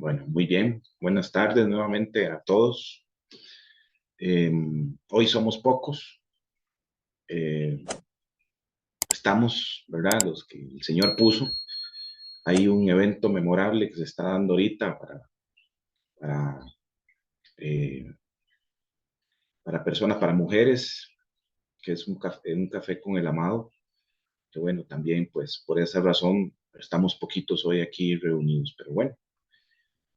Bueno, muy bien. Buenas tardes nuevamente a todos. Eh, Hoy somos pocos. Eh, Estamos, ¿verdad? Los que el Señor puso. Hay un evento memorable que se está dando ahorita para, eh, para personas, para mujeres, que es un café con el amado. Que bueno, también pues por esa razón estamos poquitos hoy aquí reunidos. Pero bueno,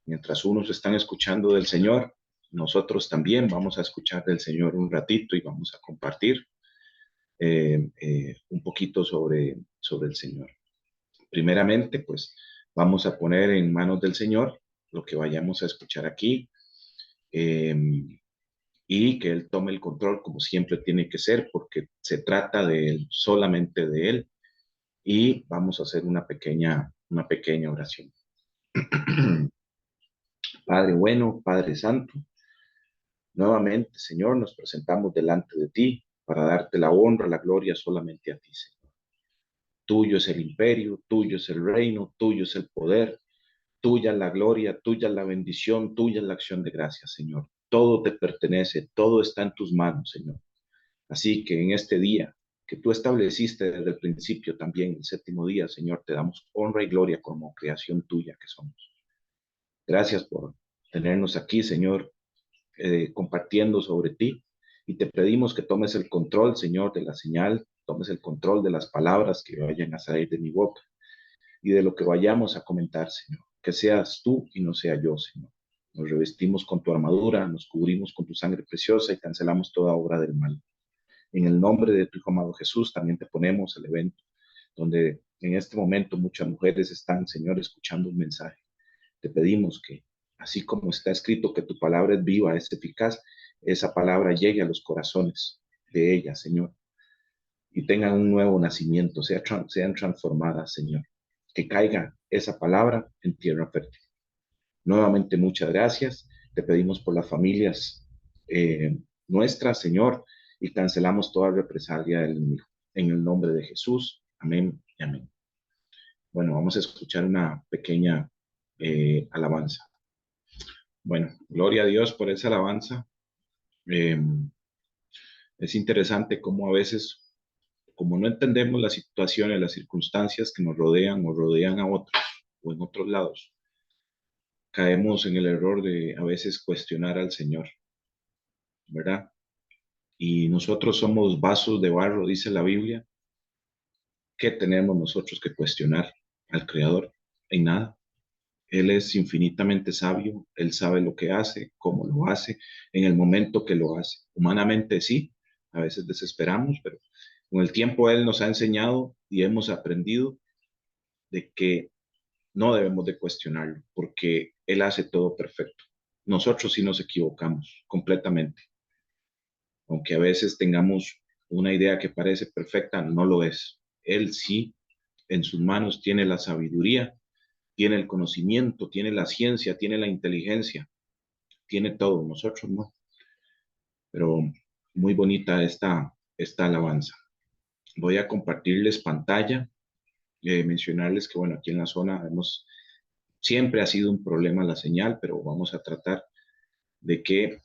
mientras unos están escuchando del Señor, nosotros también vamos a escuchar del Señor un ratito y vamos a compartir un poquito sobre el Señor. Primeramente, pues vamos a poner en manos del Señor lo que vayamos a escuchar aquí eh, y que Él tome el control como siempre tiene que ser, porque se trata de Él, solamente de Él. Y vamos a hacer una pequeña oración. Padre bueno, Padre Santo, nuevamente, Señor, nos presentamos delante de ti para darte la honra, la gloria solamente a ti, Señor. Tuyo es el imperio, tuyo es el reino, tuyo es el poder, tuya es la gloria, tuya es la bendición, tuya es la acción de gracias, Señor. Todo te pertenece, todo está en tus manos, Señor. Así que en este día que tú estableciste desde el principio también, el séptimo día, Señor, te damos honra y gloria como creación tuya que somos. Gracias por tenernos aquí, Señor, compartiendo sobre ti. Y te pedimos que tomes el control, Señor, de la señal, tomes el control de las palabras que vayan a salir de mi boca y de lo que vayamos a comentar, Señor. Que seas tú y no sea yo, Señor. Nos revestimos con tu armadura, nos cubrimos con tu sangre preciosa y cancelamos toda obra del mal. En el nombre de tu Hijo amado Jesús también te ponemos el evento donde en este momento muchas mujeres están, Señor, escuchando un mensaje. Te pedimos que, así como está escrito que tu palabra es viva, es eficaz, esa palabra llegue a los corazones de ellas, Señor, y tengan un nuevo nacimiento, sean transformadas, Señor. Que caiga esa palabra en tierra fértil. Nuevamente, muchas gracias. Te pedimos por las familias nuestras, Señor, y cancelamos toda represalia del enemigo. En el nombre de Jesús. Amén y amén. Bueno, vamos a escuchar una pequeña alabanza. Bueno, gloria a Dios por esa alabanza. Eh, es interesante cómo a veces, como no entendemos las situaciones, las circunstancias que nos rodean o rodean a otros o en otros lados, caemos en el error de a veces cuestionar al Señor, ¿verdad? Y nosotros somos vasos de barro, dice la Biblia. ¿Qué tenemos nosotros que cuestionar al Creador? En nada. Él es infinitamente sabio, Él sabe lo que hace, cómo lo hace, en el momento que lo hace. Humanamente sí, a veces desesperamos, pero con el tiempo Él nos ha enseñado y hemos aprendido de que no debemos de cuestionarlo, porque Él hace todo perfecto. Nosotros sí nos equivocamos completamente, aunque a veces tengamos una idea que parece perfecta, no lo es. Él sí, en sus manos tiene la sabiduría, tiene el conocimiento, tiene la ciencia, tiene la inteligencia, tiene todo, nosotros no. Pero muy bonita esta alabanza. Voy a compartirles pantalla, mencionarles que, bueno, aquí en la zona siempre ha sido un problema la señal, pero vamos a tratar de que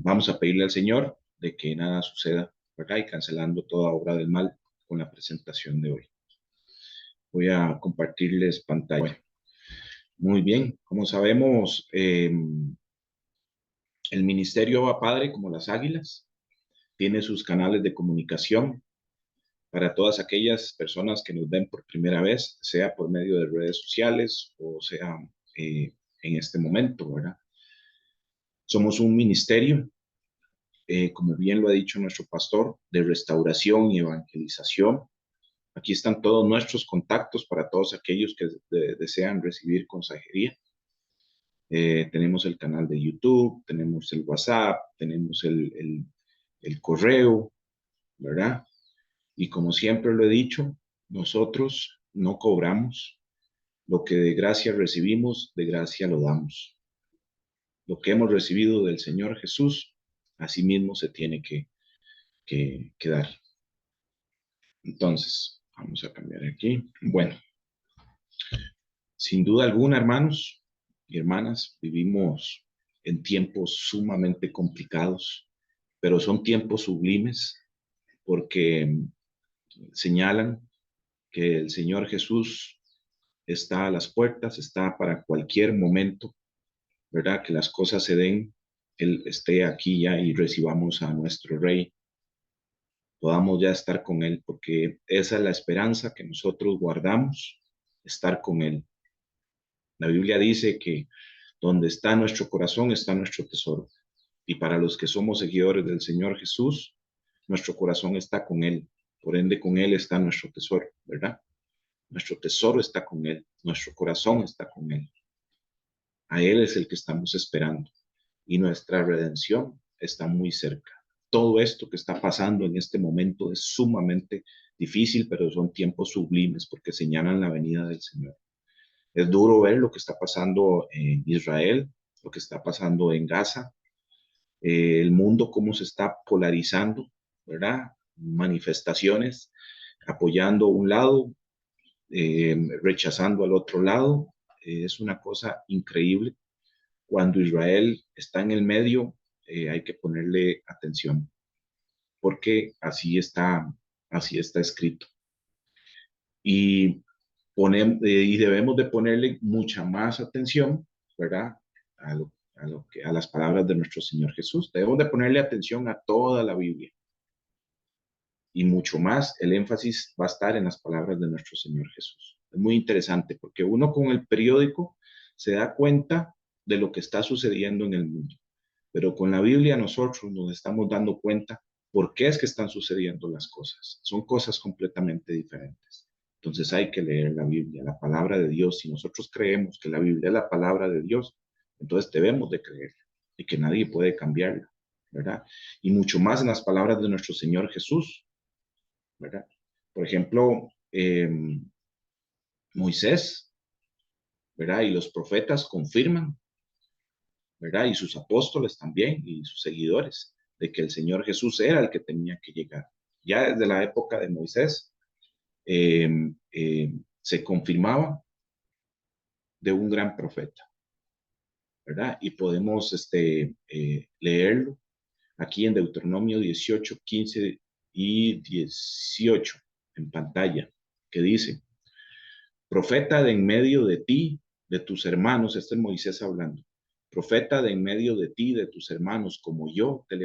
vamos a pedirle al Señor de que nada suceda, ¿verdad? Y cancelando toda obra del mal con la presentación de hoy. Voy a compartirles pantalla. Bueno, muy bien, como sabemos, el ministerio va padre como las águilas, tiene sus canales de comunicación para todas aquellas personas que nos ven por primera vez, sea por medio de redes sociales o sea eh, en este momento, ¿verdad? Somos un ministerio, como bien lo ha dicho nuestro pastor, de restauración y evangelización. Aquí están todos nuestros contactos para todos aquellos que desean recibir consejería. Tenemos el canal de YouTube, tenemos el WhatsApp, tenemos el correo, ¿verdad? Y como siempre lo he dicho, nosotros no cobramos. Lo que de gracia recibimos, de gracia lo damos. Lo que hemos recibido del Señor Jesús, así mismo se tiene que dar. Entonces, vamos a cambiar aquí. Bueno, sin duda alguna, hermanos, y hermanas, vivimos en tiempos sumamente complicados, pero son tiempos sublimes porque señalan que el Señor Jesús está a las puertas, está para cualquier momento, ¿verdad? Que las cosas se den, Él esté aquí ya y recibamos a nuestro Rey, podamos ya estar con Él, porque esa es la esperanza que nosotros guardamos, estar con Él. La Biblia dice que donde está nuestro corazón está nuestro tesoro. Y para los que somos seguidores del Señor Jesús, nuestro corazón está con Él. Por ende, con Él está nuestro tesoro, ¿verdad? Nuestro tesoro está con Él. Nuestro corazón está con Él. A Él es el que estamos esperando. Y nuestra redención está muy cerca. Todo esto que está pasando en este momento es sumamente difícil, pero son tiempos sublimes porque señalan la venida del Señor. Es duro ver lo que está pasando en Israel, lo que está pasando en Gaza, el mundo cómo se está polarizando, ¿verdad? Manifestaciones apoyando un lado, rechazando al otro lado. Es una cosa increíble. Cuando Israel está en el medio, hay que ponerle atención, porque así está escrito. Y, y debemos de ponerle mucha más atención, ¿verdad? A las palabras de nuestro Señor Jesús. Debemos de ponerle atención a toda la Biblia. Y mucho más, el énfasis va a estar en las palabras de nuestro Señor Jesús. Es muy interesante porque uno con el periódico se da cuenta de lo que está sucediendo en el mundo, pero con la Biblia nosotros nos estamos dando cuenta por qué es que están sucediendo las cosas. Son cosas completamente diferentes. Entonces hay que leer la Biblia, la palabra de Dios. Si nosotros creemos que la Biblia es la palabra de Dios, entonces debemos de creerla y que nadie puede cambiarla, ¿verdad? Y mucho más en las palabras de nuestro Señor Jesús, ¿verdad? Por ejemplo, Moisés, ¿verdad? Y los profetas confirman, ¿verdad? Y sus apóstoles también y sus seguidores, de que el Señor Jesús era el que tenía que llegar. Ya desde la época de Moisés eh, se confirmaba de un gran profeta, ¿verdad? Y podemos leerlo aquí en Deuteronomio 18, 15 y 18 en pantalla, que dice: profeta de en medio de ti, de tus hermanos, este es Moisés hablando, profeta de en medio de ti, de tus hermanos, como yo, te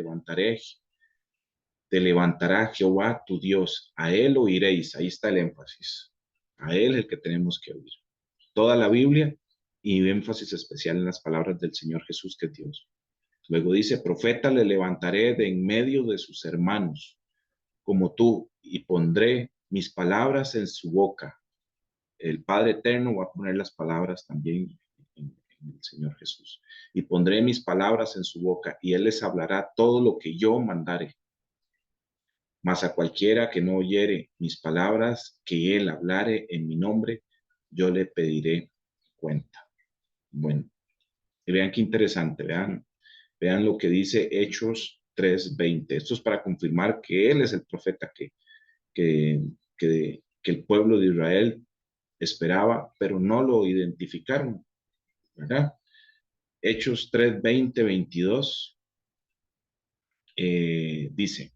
levantará Jehová tu Dios, a él oiréis, ahí está el énfasis, a él es el que tenemos que oír. Toda la Biblia y énfasis especial en las palabras del Señor Jesús, que es Dios. Luego dice: profeta le levantaré de en medio de sus hermanos, como tú, y pondré mis palabras en su boca. El Padre Eterno va a poner las palabras también en el Señor Jesús. Y pondré mis palabras en su boca, y Él les hablará todo lo que yo mandare. Mas a cualquiera que no oyere mis palabras, que Él hablare en mi nombre, yo le pediré cuenta. Bueno, y vean qué interesante, vean lo que dice Hechos 3:20. Esto es para confirmar que Él es el profeta que, que el pueblo de Israel esperaba, pero no lo identificaron, ¿verdad? Hechos 3:20, 22 dice: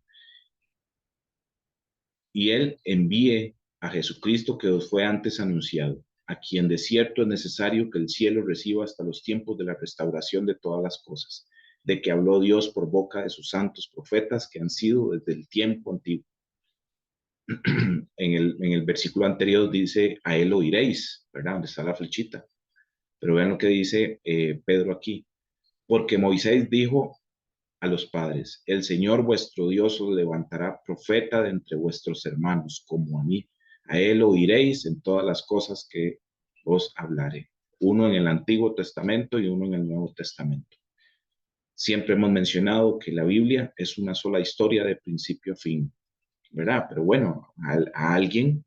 y él envíe a Jesucristo que os fue antes anunciado, a quien de cierto es necesario que el cielo reciba hasta los tiempos de la restauración de todas las cosas, de que habló Dios por boca de sus santos profetas que han sido desde el tiempo antiguo. En el versículo anterior dice: a él oiréis, ¿verdad? Donde está la flechita. Pero vean lo que dice Pedro aquí: porque Moisés dijo a los padres: el Señor vuestro Dios os levantará profeta de entre vuestros hermanos, como a mí. A él oiréis en todas las cosas que os hablaré. Uno en el Antiguo Testamento y uno en el Nuevo Testamento. Siempre hemos mencionado que la Biblia es una sola historia de principio a fin, ¿verdad? Pero bueno, a alguien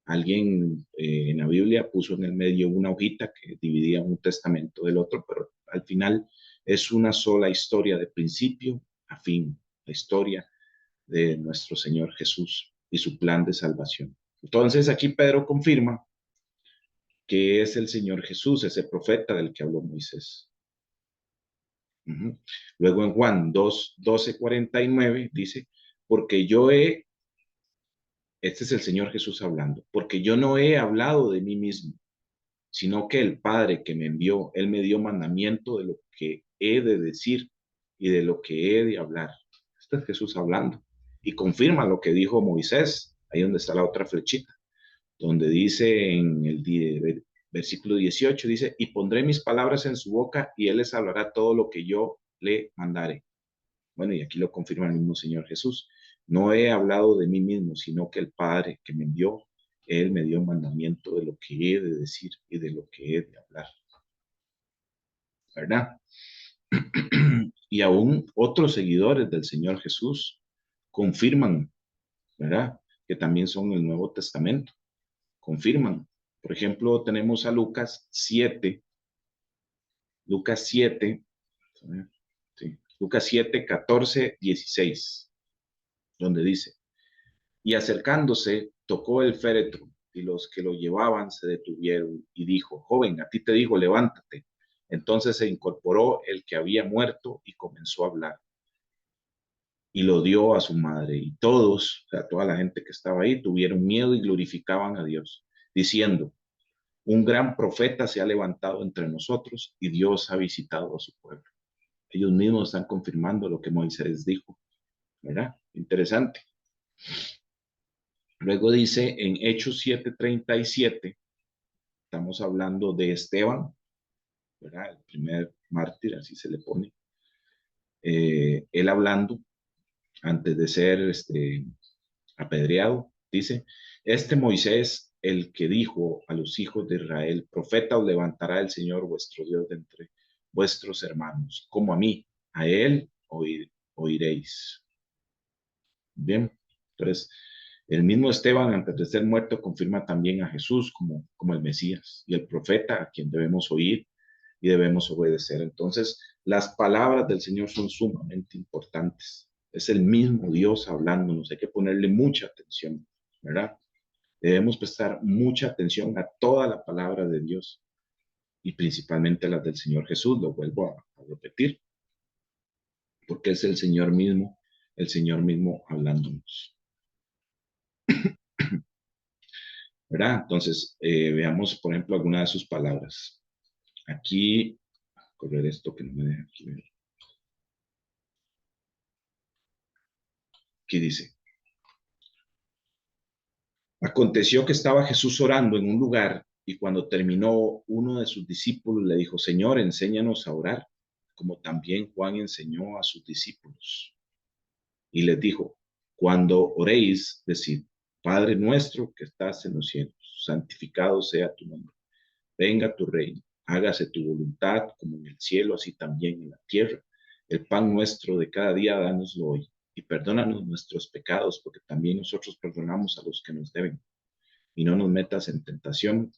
en la Biblia puso en el medio una hojita que dividía un testamento del otro, pero al final es una sola historia de principio a fin, la historia de nuestro Señor Jesús y su plan de salvación. Entonces aquí Pedro confirma que es el Señor Jesús, ese profeta del que habló Moisés. Luego en Juan 2:12-49 dice, porque yo he, este es el Señor Jesús hablando, porque yo no he hablado de mí mismo, sino que el Padre que me envió, Él me dio mandamiento de lo que he de decir y de lo que he de hablar. Este es Jesús hablando. Y confirma lo que dijo Moisés, ahí donde está la otra flechita, donde dice en el versículo 18, dice, y pondré mis palabras en su boca y Él les hablará todo lo que yo le mandare. Bueno, y aquí lo confirma el mismo Señor Jesús. No he hablado de mí mismo, sino que el Padre que me envió, Él me dio mandamiento de lo que he de decir y de lo que he de hablar. ¿Verdad? Y aún otros seguidores del Señor Jesús confirman, ¿verdad? Que también son el Nuevo Testamento. Confirman. Por ejemplo, tenemos a Lucas 7, sí, Lucas 7, 14, 16, donde dice, y acercándose, tocó el féretro, y los que lo llevaban se detuvieron, y dijo, joven, a ti te digo, levántate. Entonces se incorporó el que había muerto y comenzó a hablar, y lo dio a su madre, y todos, o sea, toda la gente que estaba ahí, tuvieron miedo y glorificaban a Dios, diciendo, un gran profeta se ha levantado entre nosotros, y Dios ha visitado a su pueblo. Ellos mismos están confirmando lo que Moisés dijo, ¿verdad? Interesante. Luego dice en Hechos 7:37, estamos hablando de Esteban, ¿verdad? El primer mártir, así se le pone. Él hablando antes de ser apedreado, dice, este Moisés, el que dijo a los hijos de Israel, profeta os levantará el Señor vuestro Dios de entre vuestros hermanos, como a mí, a él oiréis. Bien, entonces el mismo Esteban, antes de ser muerto, confirma también a Jesús como el Mesías y el profeta a quien debemos oír y debemos obedecer. Entonces, las palabras del Señor son sumamente importantes. Es el mismo Dios hablándonos, hay que ponerle mucha atención, ¿verdad? Debemos prestar mucha atención a toda la palabra de Dios y principalmente a las del Señor Jesús, lo vuelvo a repetir, porque es el Señor mismo hablándonos. ¿Verdad? Entonces, veamos, por ejemplo, alguna de sus palabras. Aquí, correr esto que no me deja aquí ver. Aquí dice, aconteció que estaba Jesús orando en un lugar y cuando terminó, uno de sus discípulos le dijo, Señor, enséñanos a orar, como también Juan enseñó a sus discípulos. Y les dijo, cuando oréis, decid, Padre nuestro que estás en los cielos, santificado sea tu nombre. Venga tu reino, hágase tu voluntad como en el cielo, así también en la tierra. El pan nuestro de cada día, dánoslo hoy. Y perdónanos nuestros pecados, porque también nosotros perdonamos a los que nos deben. Y no nos metas en tentación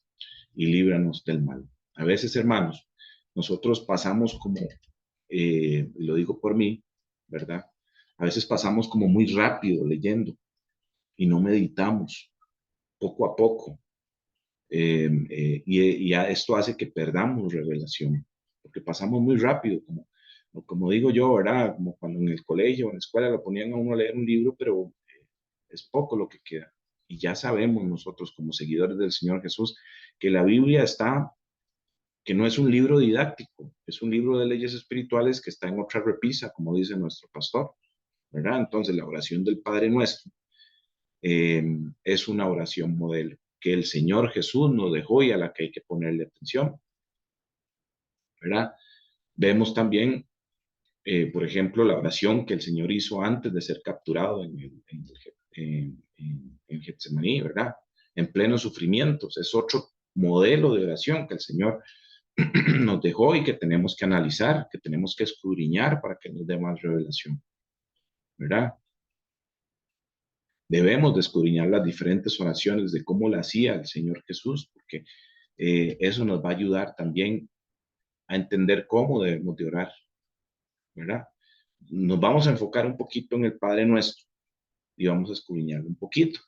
y líbranos del mal. A veces, hermanos, nosotros pasamos como, lo digo por mí, ¿verdad? A veces pasamos como muy rápido leyendo y no meditamos poco a poco. Y ya esto hace que perdamos revelación, porque pasamos muy rápido, como digo yo, ¿verdad? Como cuando en el colegio, en la escuela, lo ponían a uno a leer un libro, pero es poco lo que queda. Y ya sabemos nosotros, como seguidores del Señor Jesús, que la Biblia está, que no es un libro didáctico, es un libro de leyes espirituales que está en otra repisa, como dice nuestro pastor, ¿verdad? Entonces, la oración del Padre Nuestro es una oración modelo que el Señor Jesús nos dejó y a la que hay que ponerle atención, ¿verdad? Vemos también, por ejemplo, la oración que el Señor hizo antes de ser capturado en Getsemaní, ¿verdad? En plenos sufrimientos. Es otro modelo de oración que el Señor nos dejó y que tenemos que analizar, que tenemos que escudriñar para que nos dé más revelación, ¿verdad? Debemos de escudriñar las diferentes oraciones de cómo la hacía el Señor Jesús, porque eso nos va a ayudar también a entender cómo debemos de orar, ¿verdad? Nos vamos a enfocar un poquito en el Padre Nuestro y vamos a escudriñarlo un poquito,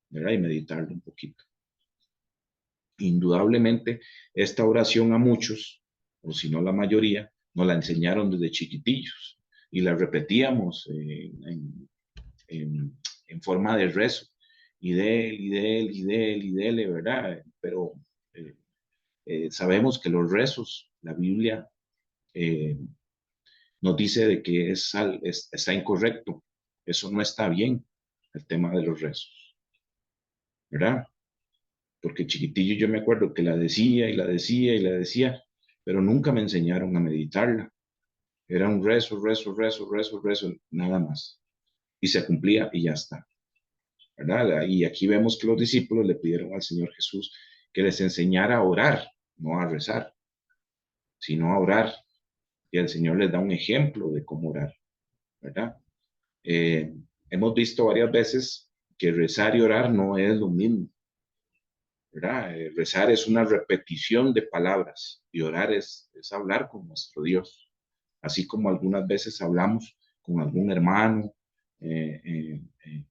¿verdad? Y meditarlo un poquito. Indudablemente, esta oración a muchos, o si no la mayoría, nos la enseñaron desde chiquitillos y la repetíamos en forma de rezo, y de él, y de él, y de él, y de él, ¿verdad? Pero eh, sabemos que los rezos, la Biblia eh, nos dice de que está incorrecto, eso no está bien, el tema de los rezos, ¿verdad? Porque chiquitillo yo me acuerdo que la decía y la decía y la decía, pero nunca me enseñaron a meditarla. Era un rezo, rezo, rezo, rezo, rezo, nada más. Y se cumplía y ya está, ¿verdad? Y aquí vemos que los discípulos le pidieron al Señor Jesús que les enseñara a orar, no a rezar, sino a orar. Y el Señor les da un ejemplo de cómo orar, ¿verdad? Eh, Hemos visto varias veces que rezar y orar no es lo mismo, ¿verdad? Rezar es una repetición de palabras y orar es hablar con nuestro Dios, así como algunas veces hablamos con algún hermano que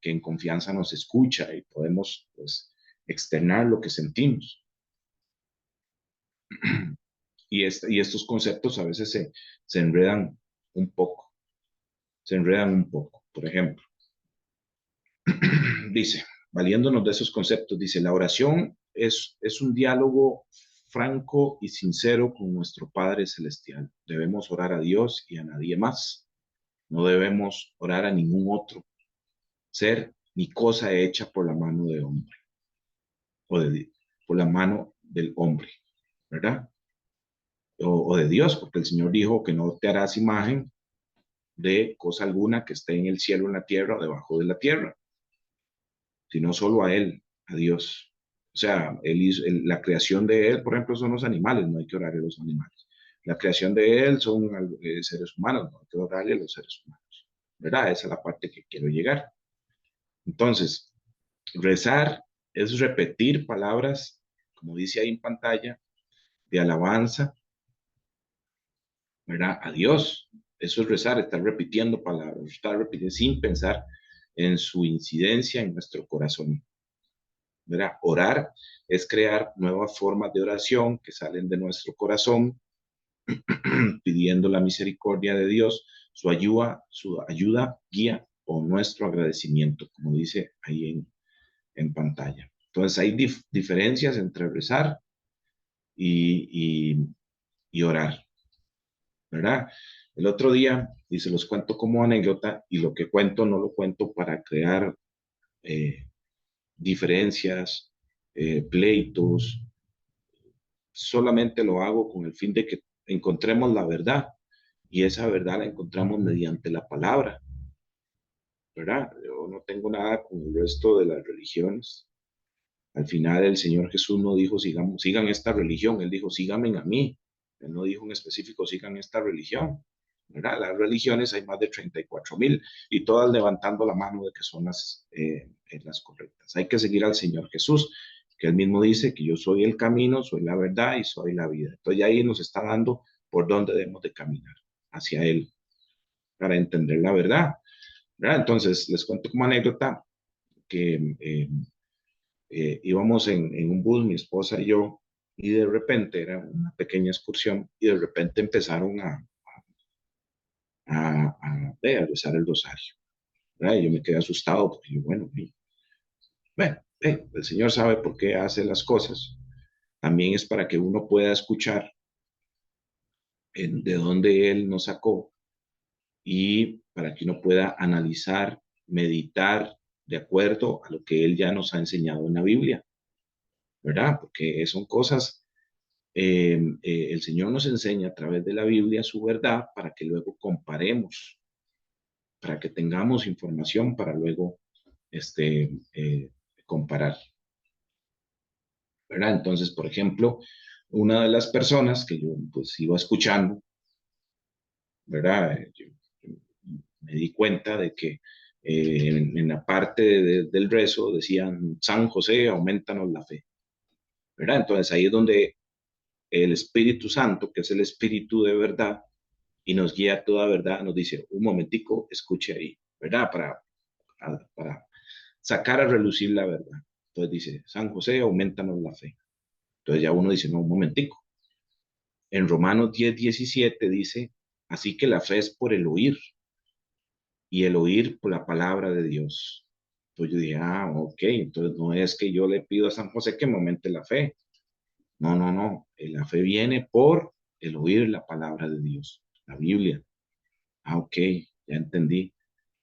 en confianza nos escucha y podemos pues, externar lo que sentimos. Y estos conceptos a veces se enredan un poco, se enredan un poco. Por ejemplo, dice, valiéndonos de esos conceptos, dice, la oración es un diálogo franco y sincero con nuestro Padre Celestial. Debemos orar a Dios y a nadie más. No debemos orar a ningún otro ser ni cosa hecha por la mano de hombre o por la mano del hombre, ¿verdad? O de Dios, porque el Señor dijo que no te harás imagen de cosa alguna que esté en el cielo, en la tierra o debajo de la tierra, sino solo a Él, a Dios. O sea, la creación de Él, por ejemplo, son los animales, no hay que orarle a los animales. La creación de Él son seres humanos, no hay que orarle a los seres humanos. ¿Verdad? Esa es la parte que quiero llegar. Entonces, rezar es repetir palabras, como dice ahí en pantalla, de alabanza, ¿verdad? A Dios. Eso es rezar, estar repitiendo palabras, estar repitiendo sin pensar en su incidencia en nuestro corazón. ¿Verdad? Orar es crear nuevas formas de oración que salen de nuestro corazón, pidiendo la misericordia de Dios, su ayuda, guía o nuestro agradecimiento, como dice ahí en pantalla. Entonces hay diferencias entre rezar y orar, ¿verdad? El otro día, y se los cuento como anécdota, y lo que cuento no lo cuento para crear eh, diferencias, pleitos, solamente lo hago con el fin de que encontremos la verdad, y esa verdad la encontramos mediante la palabra, ¿verdad? Yo no tengo nada con el resto de las religiones. Al final el Señor Jesús no dijo, sigan esta religión, Él dijo, síganme a mí. Él no dijo en específico, sigan esta religión. ¿Verdad? Las religiones hay más de 34,000 y todas levantando la mano de que son las correctas. Hay que seguir al Señor Jesús, que Él mismo dice que yo soy el camino, soy la verdad y soy la vida. Entonces ahí nos está dando por dónde debemos de caminar hacia Él para entender la verdad. ¿Verdad? Entonces les cuento como anécdota que íbamos en un bus, mi esposa y yo, y de repente era una pequeña excursión, y de repente empezaron a rezar el rosario. ¿Verdad? Y yo me quedé asustado porque yo, bueno, el Señor sabe por qué hace las cosas. También es para que uno pueda escuchar de dónde Él nos sacó y para que uno pueda analizar, meditar de acuerdo a lo que Él ya nos ha enseñado en la Biblia, ¿verdad? Porque son cosas el Señor nos enseña a través de la Biblia su verdad para que luego comparemos, para que tengamos información para luego comparar, ¿verdad? Entonces, por ejemplo, una de las personas que yo pues iba escuchando, ¿verdad? Yo me di cuenta de que en la parte del rezo decían, San José, aumentanos la fe, ¿verdad? Entonces ahí es donde el Espíritu Santo, que es el Espíritu de verdad, y nos guía a toda verdad, nos dice, un momentico, escuche ahí, ¿verdad? Para sacar a relucir la verdad. Entonces dice, San José, aumentanos la fe. Entonces ya uno dice, no, un momentico. En Romanos 10:17 dice, así que la fe es por el oír y el oír por la palabra de Dios. Entonces yo dije, ok, entonces no es que yo le pido a San José que me aumente la fe. No, no, no. La fe viene por el oír la palabra de Dios, la Biblia. Ok, ya entendí.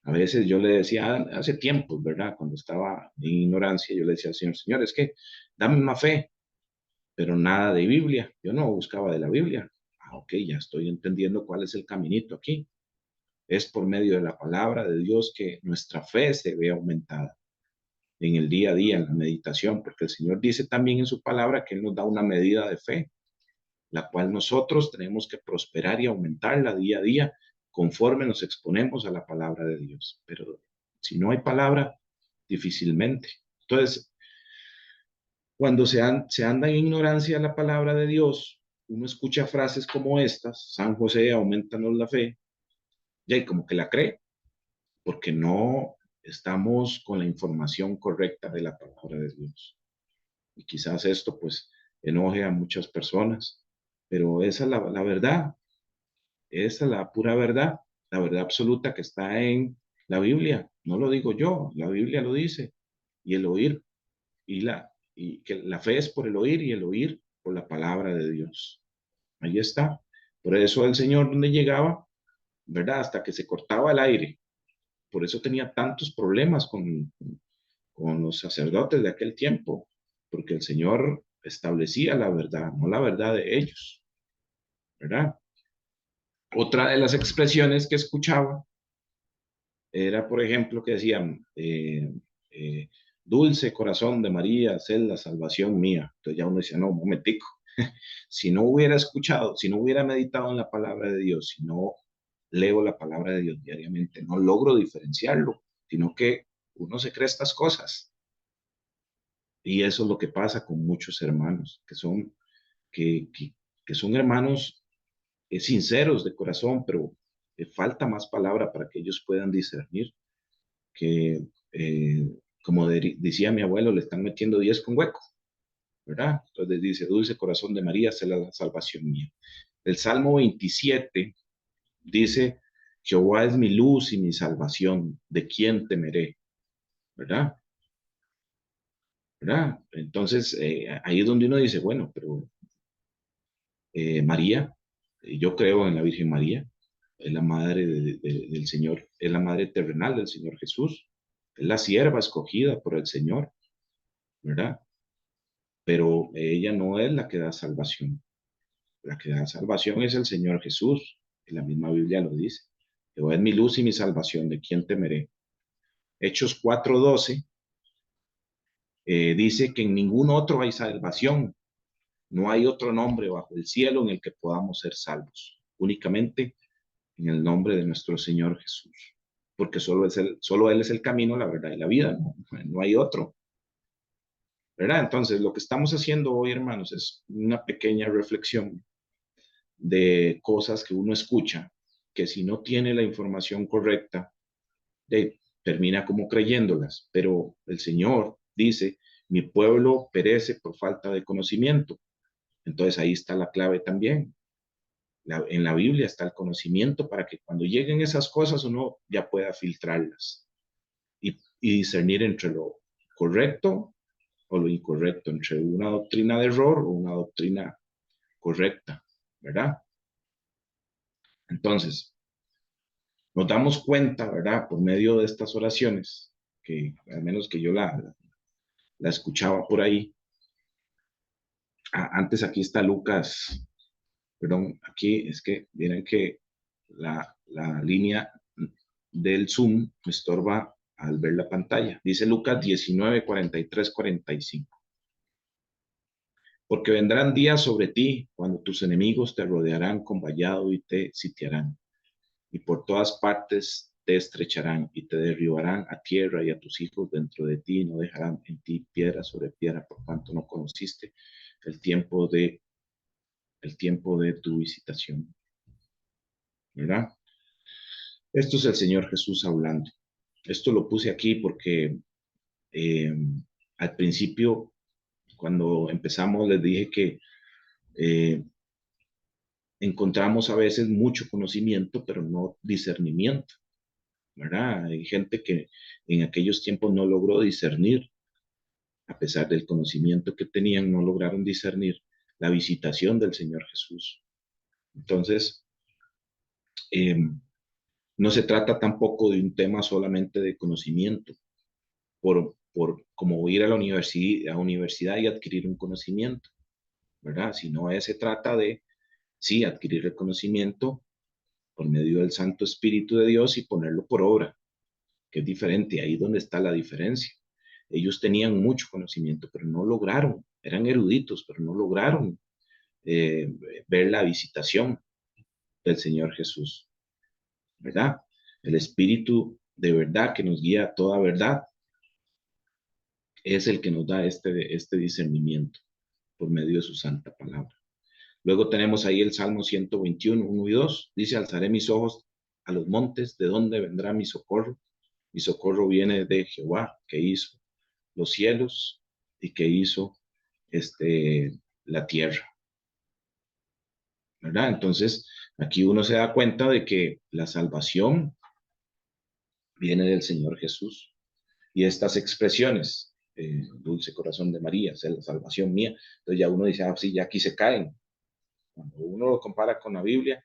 A veces yo le decía, hace tiempo, ¿verdad? Cuando estaba en ignorancia, yo le decía al Señor, Señor, es que dame más fe, pero nada de Biblia. Yo no buscaba de la Biblia. Ok, ya estoy entendiendo cuál es el caminito aquí. Es por medio de la palabra de Dios que nuestra fe se ve aumentada en el día a día, en la meditación, porque el Señor dice también en su palabra que Él nos da una medida de fe, la cual nosotros tenemos que prosperar y aumentarla día a día conforme nos exponemos a la palabra de Dios. Pero si no hay palabra, difícilmente. Entonces, cuando se anda en ignorancia de la palabra de Dios, uno escucha frases como estas, San José, aumentanos la fe, y como que la cree, porque no estamos con la información correcta de la palabra de Dios. Y quizás esto pues enoje a muchas personas, pero esa es la verdad, esa es la pura verdad, la verdad absoluta que está en la Biblia. No lo digo yo, la Biblia lo dice. Y el oír, y que la fe es por el oír y el oír por la palabra de Dios. Ahí está. Por eso el Señor donde llegaba, ¿verdad? Hasta que se cortaba el aire. Por eso tenía tantos problemas con los sacerdotes de aquel tiempo, porque el Señor establecía la verdad, no la verdad de ellos, ¿verdad? Otra de las expresiones que escuchaba era, por ejemplo, que decían, dulce corazón de María, es la salvación mía. Entonces ya uno decía, no, un momentico, si no hubiera escuchado, si no hubiera meditado en la palabra de Dios, si no leo la palabra de Dios diariamente, no logro diferenciarlo, sino que uno se cree estas cosas. Y eso es lo que pasa con muchos hermanos, que, que, que son hermanos sinceros de corazón, pero falta más palabra para que ellos puedan discernir que, como decía mi abuelo, le están metiendo 10 con hueco, ¿verdad? Entonces dice, dulce corazón de María, sé la salvación mía. El Salmo 27 dice, Jehová es mi luz y mi salvación, ¿de quién temeré? ¿Verdad? ¿Verdad? Entonces, ahí es donde uno dice, bueno, pero María, yo creo en la Virgen María, es la madre del Señor, es la madre terrenal del Señor Jesús, es la sierva escogida por el Señor, ¿verdad? Pero ella no es la que da salvación. La que da salvación es el Señor Jesús, y la misma Biblia lo dice. Jehová es mi luz y mi salvación, ¿de quién temeré? Hechos 4:12 dice que en ningún otro hay salvación, no hay otro nombre bajo el cielo en el que podamos ser salvos, únicamente en el nombre de nuestro Señor Jesús, porque solo Él es el camino, la verdad y la vida, no hay otro, ¿verdad? Entonces, lo que estamos haciendo hoy, hermanos, es una pequeña reflexión de cosas que uno escucha, que si no tiene la información correcta, termina como creyéndolas, pero el Señor dice, mi pueblo perece por falta de conocimiento. Entonces ahí está la clave también. En la Biblia está el conocimiento para que cuando lleguen esas cosas uno ya pueda filtrarlas y discernir entre lo correcto o lo incorrecto, entre una doctrina de error o una doctrina correcta, ¿verdad? Entonces, nos damos cuenta, ¿verdad? Por medio de estas oraciones, que al menos que yo la escuchaba por ahí. Antes aquí está Lucas, perdón, aquí es que miren que la línea del Zoom me estorba al ver la pantalla. Dice Lucas 19:43-45. Porque vendrán días sobre ti cuando tus enemigos te rodearán con vallado y te sitiarán, y por todas partes te estrecharán y te derribarán a tierra y a tus hijos dentro de ti, y no dejarán en ti piedra sobre piedra, por cuanto no conociste el tiempo de, el tiempo de tu visitación. ¿Verdad? Esto es el Señor Jesús hablando. Esto lo puse aquí porque eh, al principio Cuando empezamos les dije que eh, encontramos a veces mucho conocimiento, pero no discernimiento, ¿verdad? Hay gente que en aquellos tiempos no logró discernir, a pesar del conocimiento que tenían, no lograron discernir la visitación del Señor Jesús. Entonces, eh, no se trata tampoco de un tema solamente de conocimiento, por como ir a la universidad y adquirir un conocimiento, ¿verdad? Sino se trata de, sí, adquirir el conocimiento por medio del Santo Espíritu de Dios y ponerlo por obra, que es diferente, ahí donde está la diferencia. Ellos tenían mucho conocimiento, pero no lograron, eran eruditos, pero no lograron eh, ver la visitación del Señor Jesús, ¿verdad? El Espíritu de verdad que nos guía a toda verdad es el que nos da este discernimiento por medio de su santa palabra. Luego tenemos ahí el Salmo 121, 1 y 2. Dice, alzaré mis ojos a los montes, ¿de dónde vendrá mi socorro? Mi socorro viene de Jehová, que hizo los cielos y que hizo la tierra, ¿verdad? Entonces, aquí uno se da cuenta de que la salvación viene del Señor Jesús. Y estas expresiones, dulce corazón de María, es la salvación mía, entonces ya uno dice, ah, sí, ya aquí se caen. Cuando uno lo compara con la Biblia,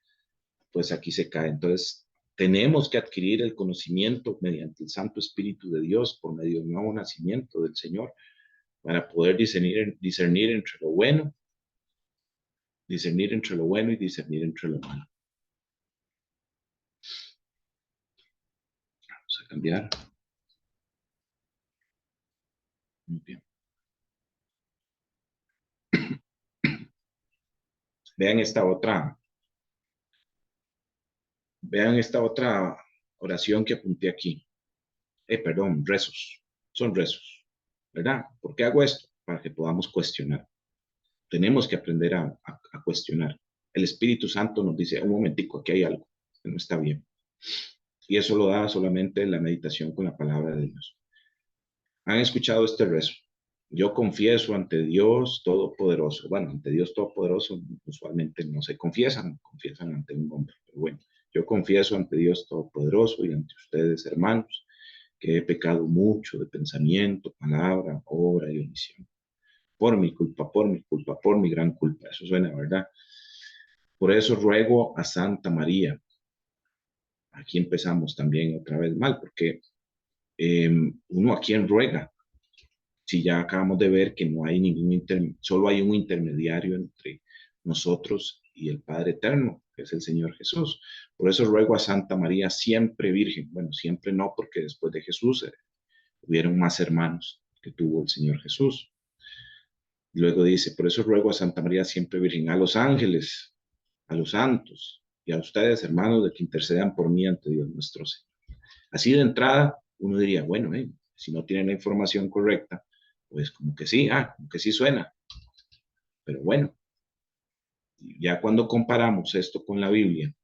pues aquí se cae. Entonces, tenemos que adquirir el conocimiento mediante el Santo Espíritu de Dios por medio del nuevo nacimiento del Señor para poder discernir entre lo bueno, discernir entre lo bueno y discernir entre lo malo. Vamos a cambiar. Muy bien. Vean esta otra, vean esta otra oración que apunté aquí. Perdón, rezos. Son rezos, ¿verdad? ¿Por qué hago esto? Para que podamos cuestionar. Tenemos que aprender a cuestionar. El Espíritu Santo nos dice, un momentico, aquí hay algo que no está bien. Y eso lo da solamente la meditación con la palabra de Dios. ¿Han escuchado este rezo? Yo confieso ante Dios Todopoderoso. Bueno, ante Dios Todopoderoso usualmente no se confiesan, confiesan ante un hombre. Pero bueno, yo confieso ante Dios Todopoderoso y ante ustedes, hermanos, que he pecado mucho de pensamiento, palabra, obra y omisión. Por mi culpa, por mi culpa, por mi gran culpa. Eso suena, ¿verdad? Por eso ruego a Santa María. Aquí empezamos también otra vez mal, porque uno a quién ruega. Si ya acabamos de ver que no hay solo hay un intermediario entre nosotros y el Padre Eterno, que es el Señor Jesús. Por eso ruego a Santa María siempre Virgen. Bueno, siempre no, porque después de Jesús hubieron más hermanos que tuvo el Señor Jesús. Luego dice, por eso ruego a Santa María siempre Virgen, a los ángeles, a los santos y a ustedes, hermanos, de que intercedan por mí ante Dios nuestro Señor. Así de entrada, uno diría, bueno, si no tienen la información correcta, pues como que sí suena. Pero bueno, ya cuando comparamos esto con la Biblia,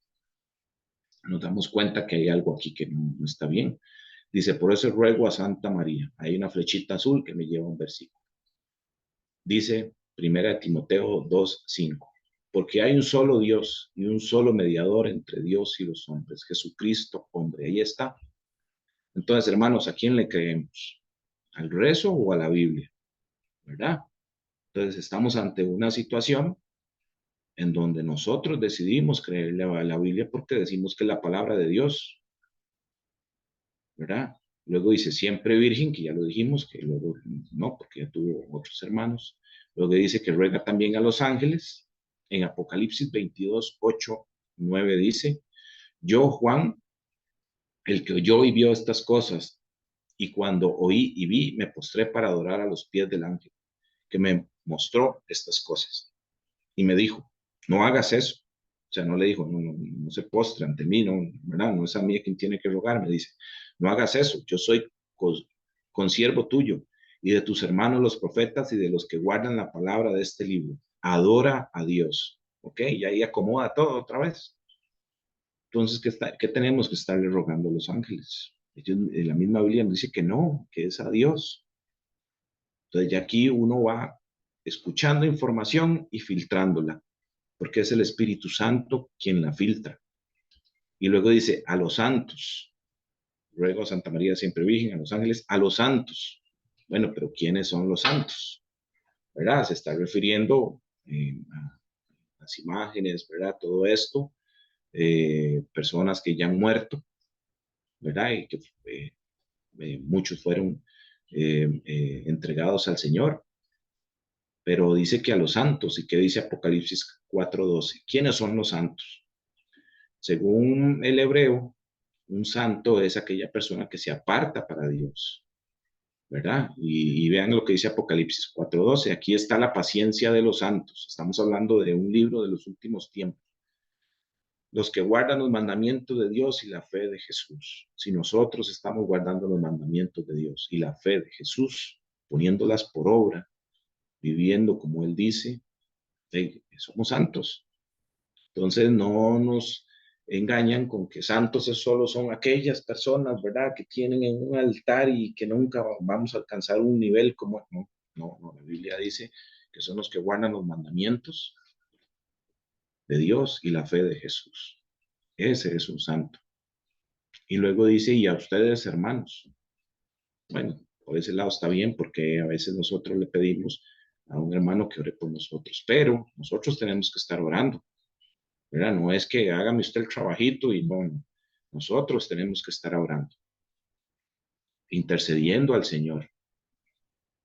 nos damos cuenta que hay algo aquí que no está bien. Dice, por eso ruego a Santa María. Hay una flechita azul que me lleva a un versículo. Dice, 1 Timoteo 2:5, porque hay un solo Dios y un solo mediador entre Dios y los hombres, Jesucristo, hombre. Ahí está. Entonces, hermanos, ¿a quién le creemos? ¿Al rezo o a la Biblia? ¿Verdad? Entonces, estamos ante una situación en donde nosotros decidimos creerle a la Biblia porque decimos que es la palabra de Dios, ¿verdad? Luego dice siempre virgen, que ya lo dijimos, que luego no, porque ya tuvo otros hermanos. Luego dice que ruega también a los ángeles. En Apocalipsis 22:8-9 dice, yo, Juan, el que oyó y vio estas cosas, y cuando oí y vi, me postré para adorar a los pies del ángel, que me mostró estas cosas. Y me dijo, no hagas eso. O sea, no le dijo, no se postre ante mí, no, ¿verdad? No es a mí quien tiene que rogar, me dice, no hagas eso, yo soy consiervo tuyo y de tus hermanos los profetas y de los que guardan la palabra de este libro. Adora a Dios, ¿ok? Y ahí acomoda todo otra vez. Entonces, ¿qué tenemos que estarle rogando a los ángeles? En la misma Biblia nos dice que no, que es a Dios. Entonces, ya aquí uno va escuchando información y filtrándola, porque es el Espíritu Santo quien la filtra. Y luego dice, a los santos, ruego a Santa María siempre Virgen, a los ángeles, a los santos. Bueno, pero ¿quiénes son los santos? ¿Verdad? Se está refiriendo a las imágenes, ¿verdad? Todo esto, personas que ya han muerto, ¿verdad? Y que muchos fueron entregados al Señor, pero dice que a los santos, ¿y qué dice Apocalipsis 4:12? ¿Quiénes son los santos? Según el hebreo, un santo es aquella persona que se aparta para Dios, ¿verdad? Y vean lo que dice Apocalipsis 4:12, aquí está la paciencia de los santos, estamos hablando de un libro de los últimos tiempos, los que guardan los mandamientos de Dios y la fe de Jesús. Si nosotros estamos guardando los mandamientos de Dios y la fe de Jesús, poniéndolas por obra, viviendo como Él dice, somos santos. Entonces no nos engañan con que santos solo son aquellas personas, ¿verdad? Que tienen en un altar y que nunca vamos a alcanzar un nivel como... No, la Biblia dice que son los que guardan los mandamientos de Dios y la fe de Jesús. Ese es un santo. Y luego dice, y a ustedes, hermanos. Bueno, por ese lado está bien porque a veces nosotros le pedimos a un hermano que ore por nosotros, pero nosotros tenemos que estar orando, ¿verdad? No es que hágame usted el trabajito y no. Nosotros tenemos que estar orando, intercediendo al Señor.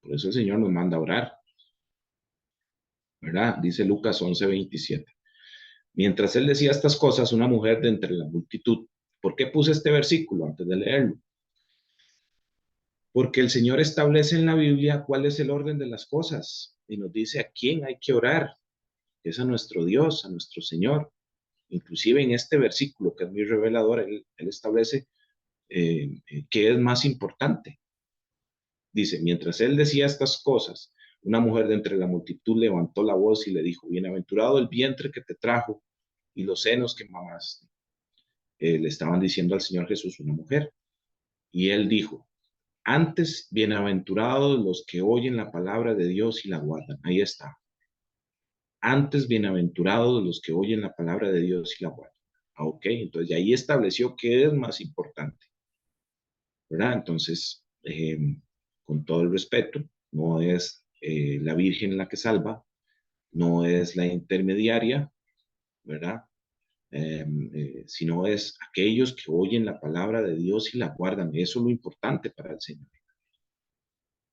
Por eso el Señor nos manda a orar, ¿verdad? Dice Lucas 11:27. Mientras él decía estas cosas, una mujer de entre la multitud. ¿Por qué puse este versículo antes de leerlo? Porque el Señor establece en la Biblia cuál es el orden de las cosas y nos dice a quién hay que orar. Es a nuestro Dios, a nuestro Señor. Inclusive en este versículo, que es muy revelador, él establece qué es más importante. Dice, mientras él decía estas cosas, una mujer de entre la multitud levantó la voz y le dijo, bienaventurado el vientre que te trajo y los senos que mamaste. Le estaban diciendo al Señor Jesús una mujer. Y él dijo, antes bienaventurados los que oyen la palabra de Dios y la guardan. Ahí está. Antes bienaventurados los que oyen la palabra de Dios y la guardan. Ok, entonces de ahí estableció qué es más importante, ¿verdad? Entonces, con todo el respeto, no es la Virgen la que salva, no es la intermediaria, ¿verdad? Sino es aquellos que oyen la palabra de Dios y la guardan. Eso es lo importante para el Señor.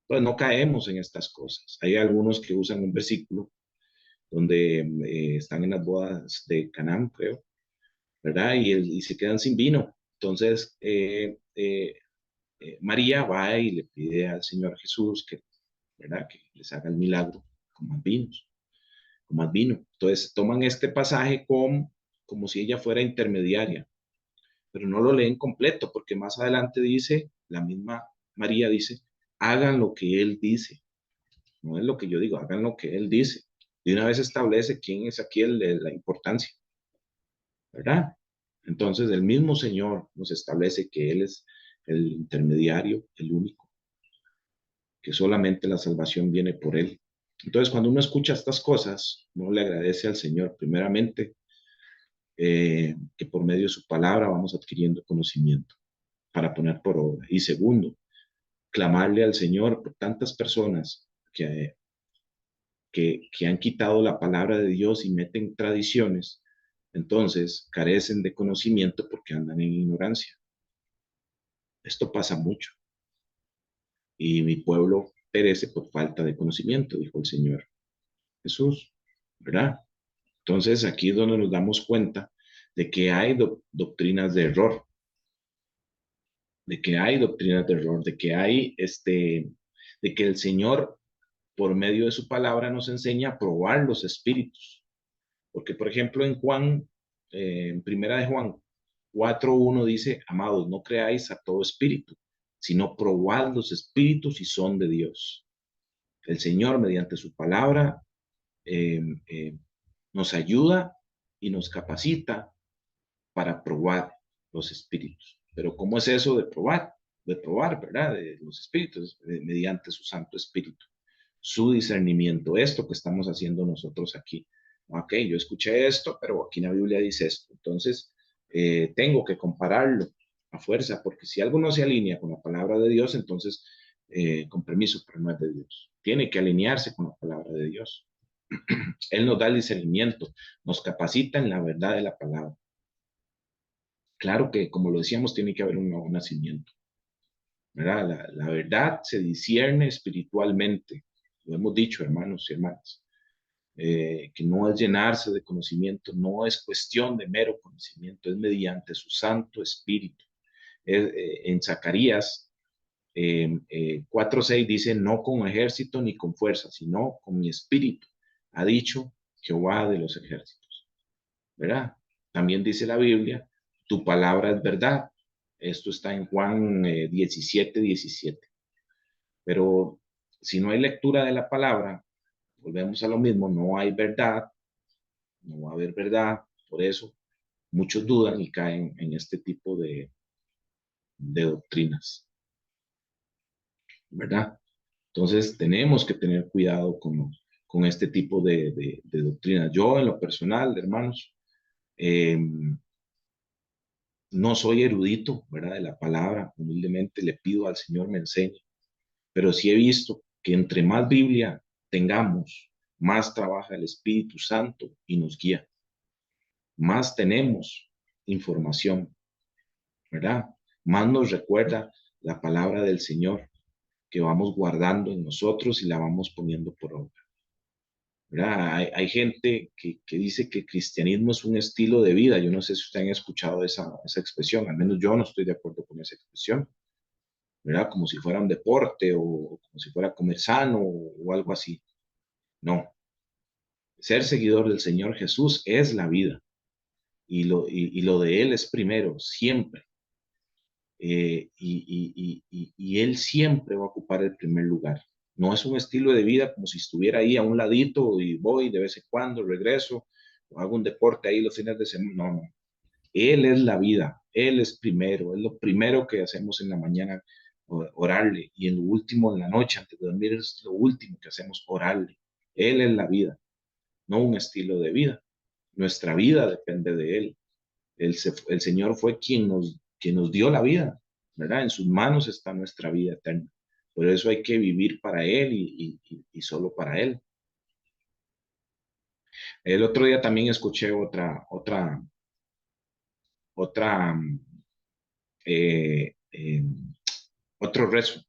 Entonces, no caemos en estas cosas. Hay algunos que usan un versículo donde están en las bodas de Canaán, creo, ¿verdad? Y se quedan sin vino. Entonces, María va y le pide al Señor Jesús que, ¿verdad? Que les haga el milagro con más vinos, con más vino. Entonces, toman este pasaje como si ella fuera intermediaria, pero no lo leen completo, porque más adelante dice, la misma María dice, hagan lo que Él dice. No es lo que yo digo, hagan lo que Él dice. De una vez establece quién es aquí la importancia, ¿verdad? Entonces el mismo Señor nos establece que Él es el intermediario, el único, que solamente la salvación viene por Él. Entonces cuando uno escucha estas cosas, uno le agradece al Señor, primeramente, que por medio de su palabra vamos adquiriendo conocimiento para poner por obra. Y segundo, clamarle al Señor por tantas personas que han quitado la palabra de Dios y meten tradiciones, entonces carecen de conocimiento porque andan en ignorancia. Esto pasa mucho. Y mi pueblo perece por falta de conocimiento, dijo el Señor Jesús, ¿verdad? Entonces aquí es donde nos damos cuenta de que hay doctrinas de error, de que hay doctrinas de error, de que el Señor por medio de su palabra nos enseña a probar los espíritus. Porque, por ejemplo, en Juan, en Primera de Juan 4:1 dice, amados, no creáis a todo espíritu, sino probad los espíritus si son de Dios. El Señor, mediante su palabra, eh, eh, nos ayuda y nos capacita para probar los espíritus. Pero ¿cómo es eso de probar? De probar, ¿verdad? De los espíritus, mediante su Santo Espíritu. su discernimiento, esto que estamos haciendo nosotros aquí. Ok, yo escuché esto, pero aquí en la Biblia dice esto. Entonces, tengo que compararlo a fuerza, porque si algo no se alinea con la palabra de Dios, entonces, con permiso, pero no es de Dios. Tiene que alinearse con la palabra de Dios. Él nos da el discernimiento, nos capacita en la verdad de la palabra. Claro que, como lo decíamos, tiene que haber un nuevo nacimiento, ¿verdad? La verdad se discierne espiritualmente. Lo hemos dicho, hermanos y hermanas, que no es llenarse de conocimiento, no es cuestión de mero conocimiento, es mediante su Santo Espíritu. En Zacarías 4:6 dice, no con ejército ni con fuerza, sino con mi espíritu, ha dicho Jehová de los ejércitos, ¿verdad? También dice la Biblia, tu palabra es verdad. Esto está en Juan 17:17. Pero si no hay lectura de la palabra, volvemos a lo mismo, no hay verdad, no va a haber verdad. Por eso muchos dudan y caen en este tipo de doctrinas, ¿verdad? Entonces tenemos que tener cuidado con este tipo de doctrinas. Yo en lo personal, hermanos, eh, no soy erudito, ¿verdad? De la palabra, humildemente le pido al Señor me enseñe, pero sí he visto que entre más Biblia tengamos, más trabaja el Espíritu Santo y nos guía, más tenemos información, ¿verdad? Más nos recuerda la palabra del Señor que vamos guardando en nosotros y la vamos poniendo por obra, ¿verdad? Hay gente que dice que el cristianismo es un estilo de vida. Yo no sé si ustedes han escuchado esa expresión, al menos yo no estoy de acuerdo con esa expresión, ¿verdad? Como si fuera un deporte o como si fuera comer sano o algo así. No, ser seguidor del Señor Jesús es la vida y lo de Él es primero, siempre. Y Él siempre va a ocupar el primer lugar. No es un estilo de vida como si estuviera ahí a un ladito y voy de vez en cuando, regreso, o hago un deporte ahí los fines de semana. No, no. Él es la vida, Él es primero, es lo primero que hacemos en la mañana, orarle, y en lo último, en la noche, antes de dormir, es lo último que hacemos, orarle. Él es la vida, no un estilo de vida. Nuestra vida depende de Él. El Señor fue quien nos dio la vida, ¿verdad? En sus manos está nuestra vida eterna. Por eso hay que vivir para Él y solo para Él. El otro día también escuché otra, eh, eh, otro rezo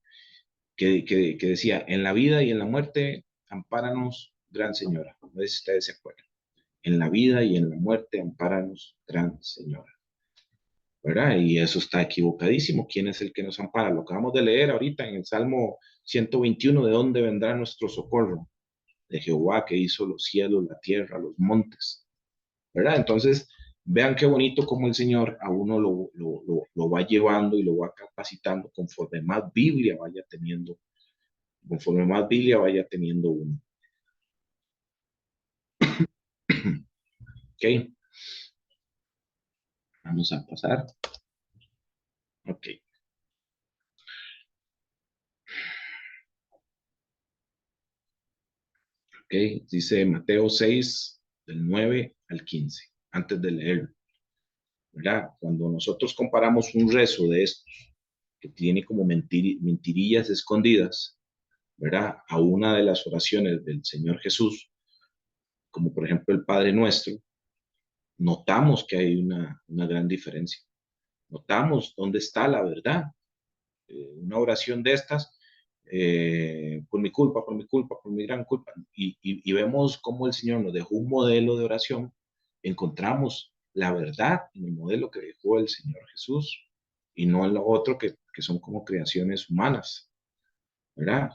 que decía, en la vida y en la muerte, ampáranos, Gran Señora. No sé si ustedes se acuerdan. En la vida y en la muerte, ampáranos, Gran Señora. ¿Verdad? Y eso está equivocadísimo. ¿Quién es el que nos ampara? Lo acabamos de leer ahorita en el Salmo 121, ¿de dónde vendrá nuestro socorro? De Jehová que hizo los cielos, la tierra, los montes, ¿verdad? Entonces, vean qué bonito cómo el Señor a uno lo va llevando y lo va capacitando conforme más Biblia vaya teniendo, conforme más Biblia vaya teniendo uno. Ok, vamos a pasar. Ok, ok, dice Mateo 6, del 9 al 15, antes de leerlo. ¿Verdad? Cuando nosotros comparamos un rezo de estos, que tiene como mentirillas escondidas, ¿verdad? A una de las oraciones del Señor Jesús, como por ejemplo el Padre Nuestro, notamos que hay una gran diferencia. Notamos dónde está la verdad. Una oración de estas, por mi culpa, por mi gran culpa, y vemos cómo el Señor nos dejó un modelo de oración, encontramos la verdad en el modelo que dejó el Señor Jesús y no en lo otro que son como creaciones humanas, ¿verdad?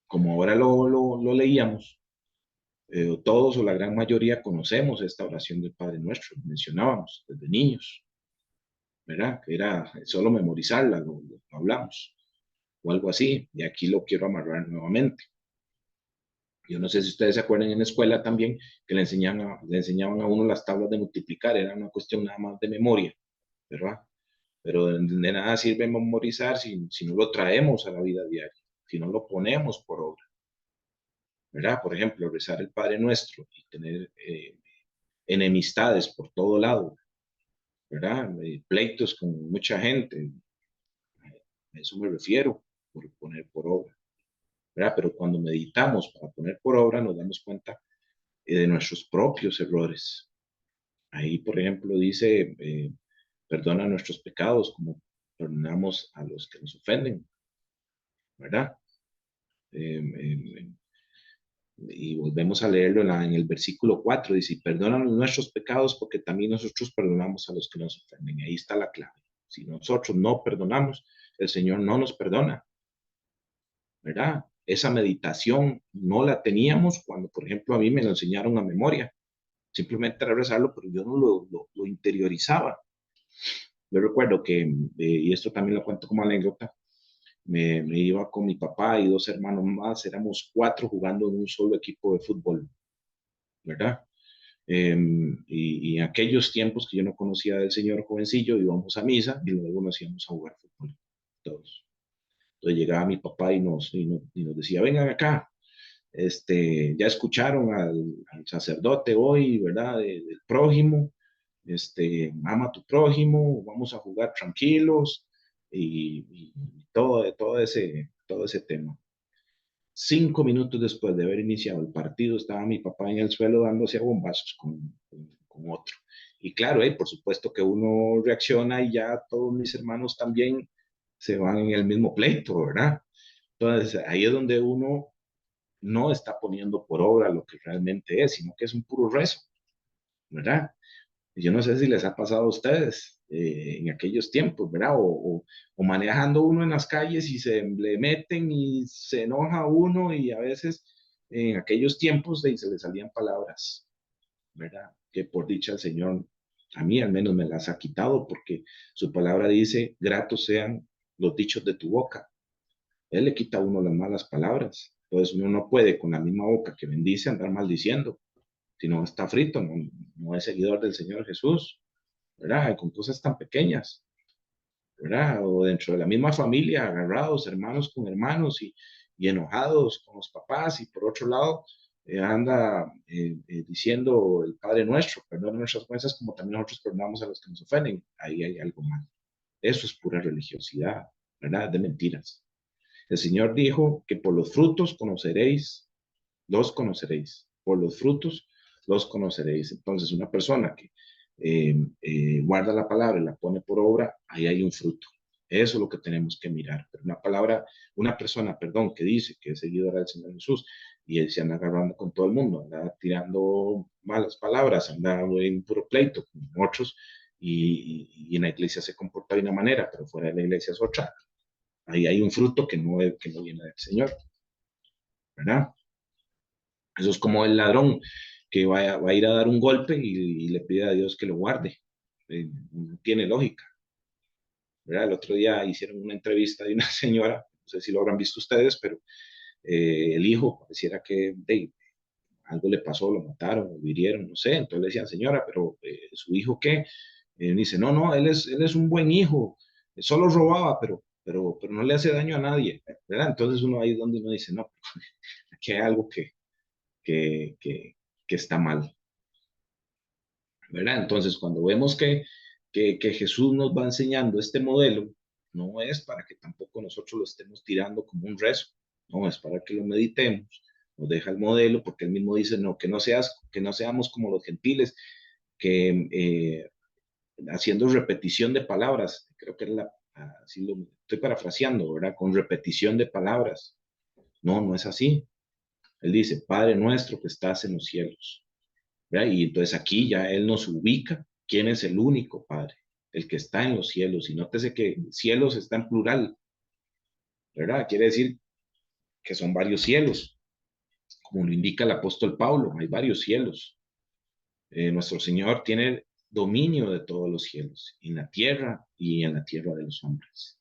Como ahora lo leíamos, todos o la gran mayoría conocemos esta oración del Padre Nuestro, mencionábamos desde niños, ¿verdad? Que era solo memorizarla, lo hablamos o algo así, y aquí lo quiero amarrar nuevamente. Yo no sé si ustedes se acuerdan en la escuela también que le enseñaban a uno las tablas de multiplicar, era una cuestión nada más de memoria, ¿verdad? Pero de nada sirve memorizar si no lo traemos a la vida diaria, si no lo ponemos por obra. ¿verdad? Por ejemplo, rezar el Padre Nuestro y tener enemistades por todo lado, ¿verdad? Pleitos con mucha gente, a eso me refiero, por poner por obra, ¿verdad? Pero cuando meditamos para poner por obra, nos damos cuenta de nuestros propios errores. Ahí, por ejemplo, dice, perdona nuestros pecados como perdonamos a los que nos ofenden, ¿verdad? Eh, eh, y volvemos a leerlo en el versículo 4, dice, perdónanos nuestros pecados porque también nosotros perdonamos a los que nos ofenden. Y ahí está la clave. Si nosotros no perdonamos, el Señor no nos perdona, ¿verdad? Esa meditación no la teníamos cuando, por ejemplo, a mí me lo enseñaron a memoria. Simplemente era rezarlo, pero yo no lo interiorizaba. Yo recuerdo que, y esto también lo cuento como anécdota, me iba con mi papá y dos hermanos más, éramos cuatro jugando en un solo equipo de fútbol, ¿verdad? Y en aquellos tiempos que yo no conocía del Señor jovencillo, íbamos a misa y luego nos íbamos a jugar fútbol, todos. Entonces llegaba mi papá y nos decía, vengan acá, ya escucharon al sacerdote hoy, ¿verdad? Del prójimo, ama a tu prójimo, vamos a jugar tranquilos y todo ese tema. 5 minutos después de haber iniciado el partido, estaba mi papá en el suelo dándose a bombazos con otro. Y claro, por supuesto que uno reacciona y ya todos mis hermanos también se van en el mismo pleito, ¿verdad? Entonces ahí es donde uno no está poniendo por obra lo que realmente es, sino que es un puro rezo, ¿verdad? Yo no sé si les ha pasado a ustedes en aquellos tiempos, ¿verdad? O manejando uno en las calles y se le meten y se enoja uno y a veces en aquellos tiempos se le salían palabras, ¿verdad? Que por dicha el Señor, a mí al menos me las ha quitado porque su palabra dice, gratos sean los dichos de tu boca. Él le quita a uno las malas palabras. Entonces uno no puede con la misma boca que bendice andar maldiciendo. Si no está frito, no es seguidor del Señor Jesús, ¿verdad? Con cosas tan pequeñas, ¿verdad? O dentro de la misma familia, agarrados, hermanos con hermanos y enojados con los papás, y por otro lado, anda diciendo el Padre Nuestro, perdona nuestras ofensas como también nosotros perdonamos a los que nos ofenden. Ahí hay algo mal. Eso es pura religiosidad, ¿verdad? De mentiras. El Señor dijo que por los frutos los conoceréis, por los frutos los conoceréis. Entonces, una persona que guarda la palabra y la pone por obra, ahí hay un fruto. Eso es lo que tenemos que mirar. Pero una persona, perdón, que dice que es seguidora del Señor Jesús y él se anda agarrando con todo el mundo, anda tirando malas palabras, anda en puro pleito con otros y en la iglesia se comporta de una manera, pero fuera de la iglesia es otra. Ahí hay un fruto que no viene del Señor, ¿verdad? Eso es como el ladrón que va a ir a dar un golpe y le pide a Dios que lo guarde. No tiene lógica, ¿verdad? El otro día hicieron una entrevista de una señora, no sé si lo habrán visto ustedes, pero el hijo pareciera que algo le pasó, lo mataron, lo hirieron, no sé. Entonces le decían, señora, pero ¿su hijo qué? Dice, no, no, él es un buen hijo, solo robaba, pero no le hace daño a nadie, ¿verdad? Entonces uno ahí es donde uno dice, no, aquí hay algo que, que, que está mal, ¿verdad? Entonces, cuando vemos que Jesús nos va enseñando este modelo, no es para que tampoco nosotros lo estemos tirando como un rezo, no, es para que lo meditemos, nos deja el modelo, porque él mismo dice, no, que no seamos como los gentiles, que haciendo repetición de palabras, creo que es así lo estoy parafraseando, ¿verdad? Con repetición de palabras. No, no es así. Él dice, Padre nuestro que estás en los cielos, ¿verdad? Y entonces aquí ya Él nos ubica quién es el único Padre, el que está en los cielos. Y nótese que cielos está en plural, ¿verdad? Quiere decir que son varios cielos, como lo indica el apóstol Pablo, hay varios cielos. Nuestro Señor tiene dominio de todos los cielos, en la tierra y en la tierra de los hombres,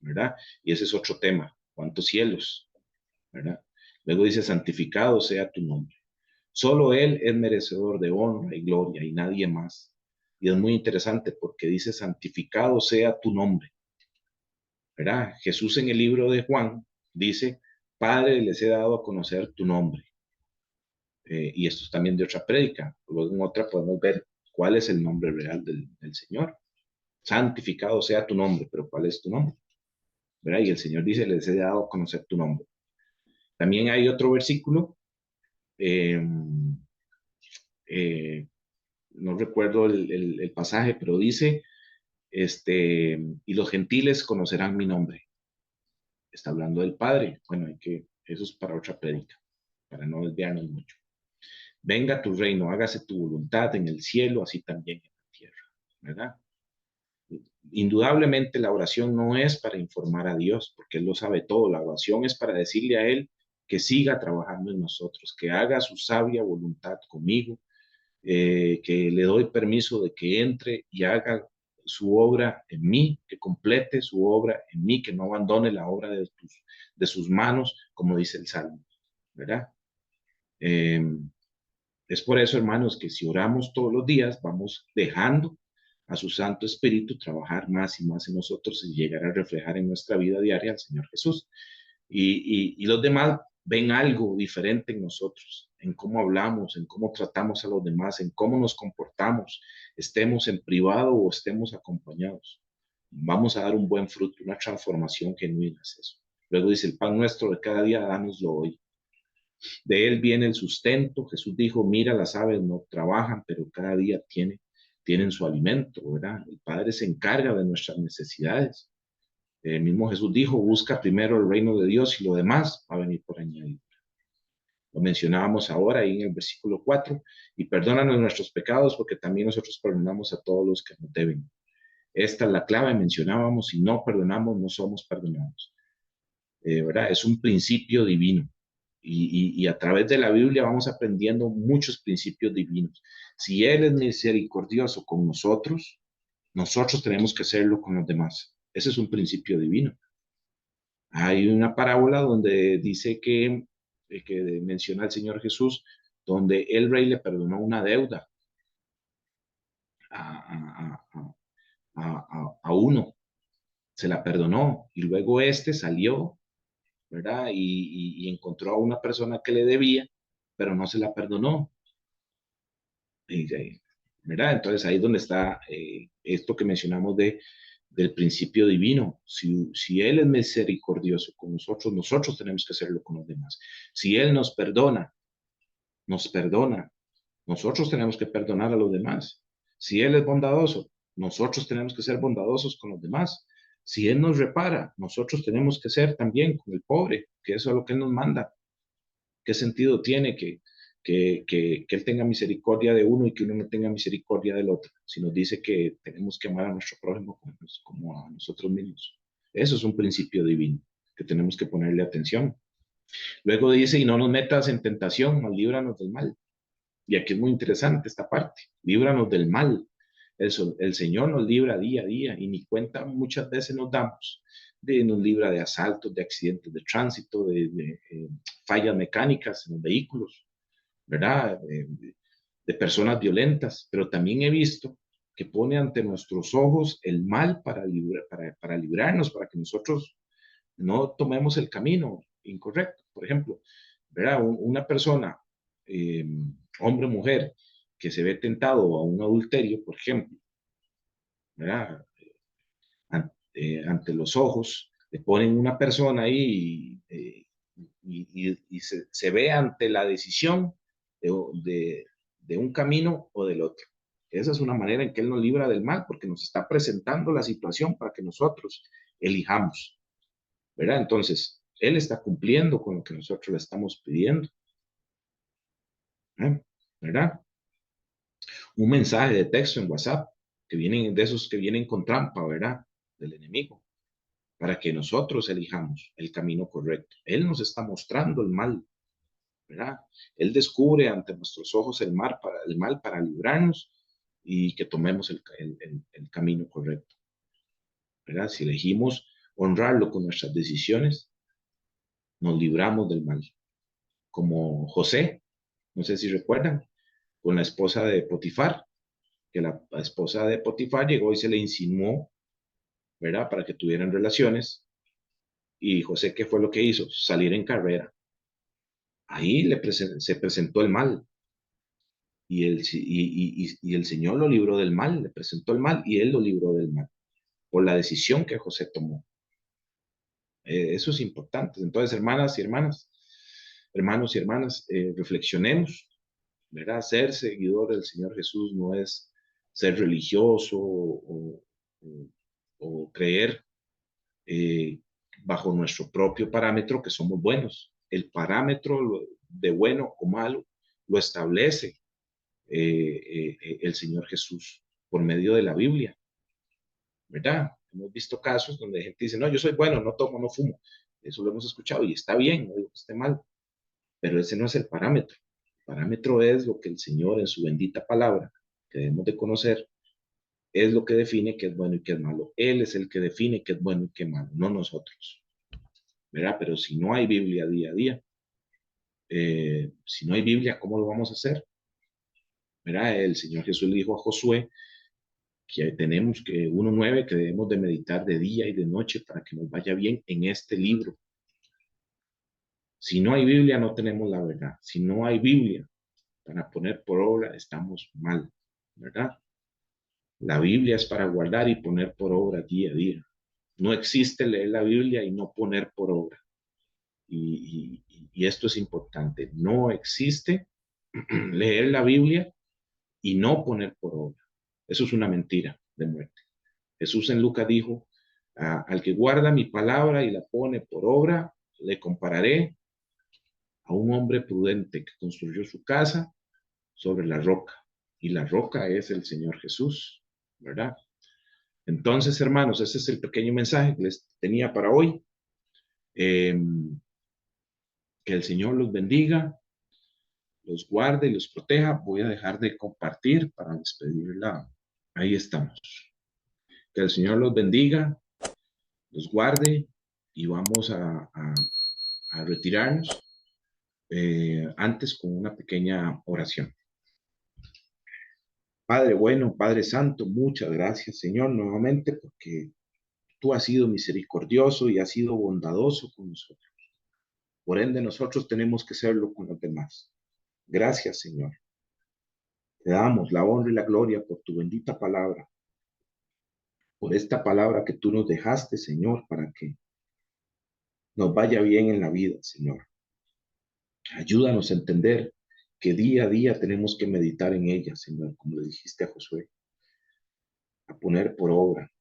¿verdad? Y ese es otro tema, ¿cuántos cielos? ¿Verdad? Luego dice, santificado sea tu nombre. Solo Él es merecedor de honra y gloria y nadie más. Y es muy interesante porque dice, santificado sea tu nombre, ¿verdad? Jesús en el libro de Juan dice, Padre, les he dado a conocer tu nombre. Y esto es también de otra prédica. Luego en otra podemos ver cuál es el nombre real del Señor. Santificado sea tu nombre, pero ¿cuál es tu nombre? ¿Verdad? Y el Señor dice, les he dado a conocer tu nombre. También hay otro versículo, eh, eh, no recuerdo el pasaje, pero dice, y los gentiles conocerán mi nombre. Está hablando del Padre. Bueno, eso es para otra prédica, para no desviarnos mucho. Venga tu reino, hágase tu voluntad en el cielo, así también en la tierra, ¿verdad? Indudablemente la oración no es para informar a Dios, porque Él lo sabe todo. La oración es para decirle a Él que siga trabajando en nosotros, que haga su sabia voluntad conmigo, que le doy permiso de que entre y haga su obra en mí, que complete su obra en mí, que no abandone la obra de sus manos, como dice el Salmo, ¿verdad? Eh, es por eso, hermanos, que si oramos todos los días, vamos dejando a su Santo Espíritu trabajar más y más en nosotros y llegar a reflejar en nuestra vida diaria al Señor Jesús. Y los demás ven algo diferente en nosotros, en cómo hablamos, en cómo tratamos a los demás, en cómo nos comportamos, estemos en privado o estemos acompañados. Vamos a dar un buen fruto, una transformación genuina es eso. Luego dice, el pan nuestro de cada día, dánoslo hoy. De él viene el sustento. Jesús dijo, mira, las aves no trabajan, pero cada día tienen su alimento, ¿verdad? El Padre se encarga de nuestras necesidades. El mismo Jesús dijo, busca primero el reino de Dios y lo demás va a venir por añadir. Lo mencionábamos ahora ahí en el versículo 4, y perdónanos nuestros pecados porque también nosotros perdonamos a todos los que nos deben. Esta es la clave, mencionábamos, si no perdonamos, no somos perdonados. ¿Verdad? Es un principio divino. Y a través de la Biblia vamos aprendiendo muchos principios divinos. Si Él es misericordioso con nosotros, nosotros tenemos que hacerlo con los demás. Ese es un principio divino. Hay una parábola donde dice que menciona el Señor Jesús, donde el rey le perdonó una deuda a, a uno, se la perdonó y luego este salió, ¿verdad? Y encontró a una persona que le debía, pero no se la perdonó. Y, ¿verdad? Entonces ahí es donde está esto que mencionamos del principio divino. Si Él es misericordioso con nosotros, nosotros tenemos que hacerlo con los demás. Si Él nos perdona, nosotros tenemos que perdonar a los demás. Si Él es bondadoso, nosotros tenemos que ser bondadosos con los demás. Si Él nos repara, nosotros tenemos que ser también con el pobre, que eso es lo que Él nos manda. ¿Qué sentido tiene que Él tenga misericordia de uno y que uno no tenga misericordia del otro? Si nos dice que tenemos que amar a nuestro prójimo como a nosotros mismos. Eso es un principio divino que tenemos que ponerle atención. Luego dice, y no nos metas en tentación, mas líbranos del mal. Y aquí es muy interesante esta parte, líbranos del mal. El Señor nos libra día a día y ni cuenta muchas veces nos damos. Nos libra de asaltos, de accidentes de tránsito, de fallas mecánicas en los vehículos, ¿verdad? De personas violentas, pero también he visto que pone ante nuestros ojos el mal para librarnos, para que nosotros no tomemos el camino incorrecto. Por ejemplo, ¿verdad? Una persona, eh, hombre o mujer, que se ve tentado a un adulterio, por ejemplo, ¿verdad? Ante los ojos, le ponen una persona ahí y se ve ante la decisión de, de un camino o del otro. Esa es una manera en que Él nos libra del mal, porque nos está presentando la situación para que nosotros elijamos, ¿verdad? Entonces, Él está cumpliendo con lo que nosotros le estamos pidiendo, ¿eh? ¿Verdad? Un mensaje de texto en WhatsApp, que vienen de esos que vienen con trampa, ¿verdad? Del enemigo, para que nosotros elijamos el camino correcto. Él nos está mostrando el mal, ¿verdad? Él descubre ante nuestros ojos el mal para librarnos y que tomemos el camino correcto, ¿verdad? Si elegimos honrarlo con nuestras decisiones, nos libramos del mal. Como José, no sé si recuerdan, con la esposa de Potifar, que la esposa de Potifar llegó y se le insinuó, ¿verdad? Para que tuvieran relaciones Y José, ¿qué fue lo que hizo? Salir en carrera. Ahí se presentó el mal. Y el Señor lo libró del mal, le presentó el mal y él lo libró del mal por la decisión que José tomó. Eso es importante. Entonces, hermanas y hermanas, hermanos y hermanas, reflexionemos, ¿verdad? Ser seguidor del Señor Jesús no es ser religioso o, o creer eh, bajo nuestro propio parámetro que somos buenos. El parámetro de bueno o malo lo establece el Señor Jesús por medio de la Biblia, ¿verdad? Hemos visto casos donde gente dice, no, yo soy bueno, no tomo, no fumo. Eso lo hemos escuchado y está bien, no digo que esté mal, pero ese no es el parámetro. El parámetro es lo que el Señor en su bendita palabra, que debemos de conocer, es lo que define qué es bueno y qué es malo. Él es el que define qué es bueno y qué es malo, no nosotros, ¿verdad? Pero si no hay Biblia día a día, si no hay Biblia, ¿cómo lo vamos a hacer? ¿Verdad? El Señor Jesús le dijo a Josué que tenemos que 1:9 que debemos de meditar de día y de noche para que nos vaya bien en este libro. Si no hay Biblia, no tenemos la verdad. Si no hay Biblia para poner por obra, estamos mal, ¿verdad? La Biblia es para guardar y poner por obra día a día. No existe leer la Biblia y no poner por obra. Y esto es importante. No existe leer la Biblia y no poner por obra. Eso es una mentira de muerte. Jesús en Lucas dijo, al que guarda mi palabra y la pone por obra, le compararé a un hombre prudente que construyó su casa sobre la roca. Y la roca es el Señor Jesús, ¿verdad? Entonces, hermanos, ese es el pequeño mensaje que les tenía para hoy. Eh, que el Señor los bendiga, los guarde y los proteja. Voy a dejar de compartir para despedirla. Ahí estamos. Que el Señor los bendiga, los guarde y vamos a retirarnos antes con una pequeña oración. Padre bueno, Padre Santo, muchas gracias, Señor, nuevamente porque tú has sido misericordioso y has sido bondadoso con nosotros. Por ende, nosotros tenemos que serlo con los demás. Gracias, Señor. Te damos la honra y la gloria por tu bendita palabra, por esta palabra que tú nos dejaste, Señor, para que nos vaya bien en la vida, Señor. Ayúdanos a entender que día a día tenemos que meditar en ella, Señor, como le dijiste a Josué, a poner por obra,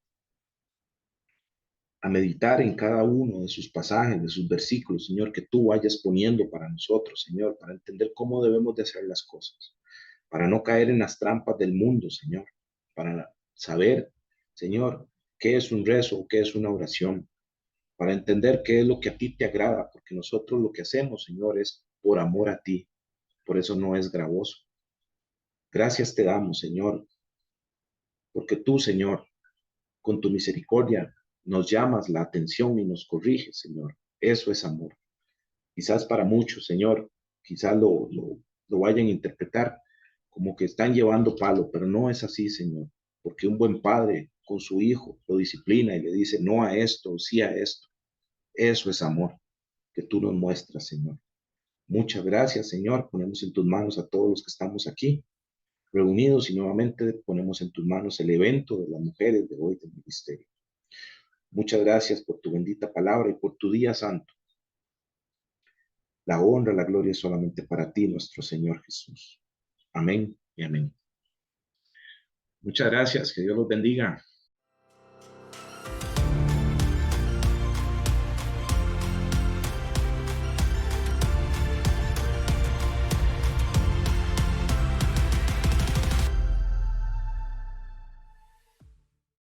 a meditar en cada uno de sus pasajes, de sus versículos, Señor, que tú vayas poniendo para nosotros, Señor, para entender cómo debemos de hacer las cosas, para no caer en las trampas del mundo, Señor, para saber, Señor, qué es un rezo o qué es una oración, para entender qué es lo que a ti te agrada, porque nosotros lo que hacemos, Señor, es por amor a ti, por eso no es gravoso. Gracias te damos, Señor, porque tú, Señor, con tu misericordia nos llamas la atención y nos corriges, Señor. Eso es amor. Quizás para muchos, Señor, quizás lo vayan a interpretar como que están llevando palo, pero no es así, Señor, porque un buen padre con su hijo lo disciplina y le dice no a esto, sí a esto. Eso es amor que tú nos muestras, Señor. Muchas gracias, Señor. Ponemos en tus manos a todos los que estamos aquí reunidos y nuevamente ponemos en tus manos el evento de las mujeres de hoy del ministerio. Muchas gracias por tu bendita palabra y por tu día santo. La honra, la gloria es solamente para ti, nuestro Señor Jesús. Amén y amén. Muchas gracias. Que Dios los bendiga.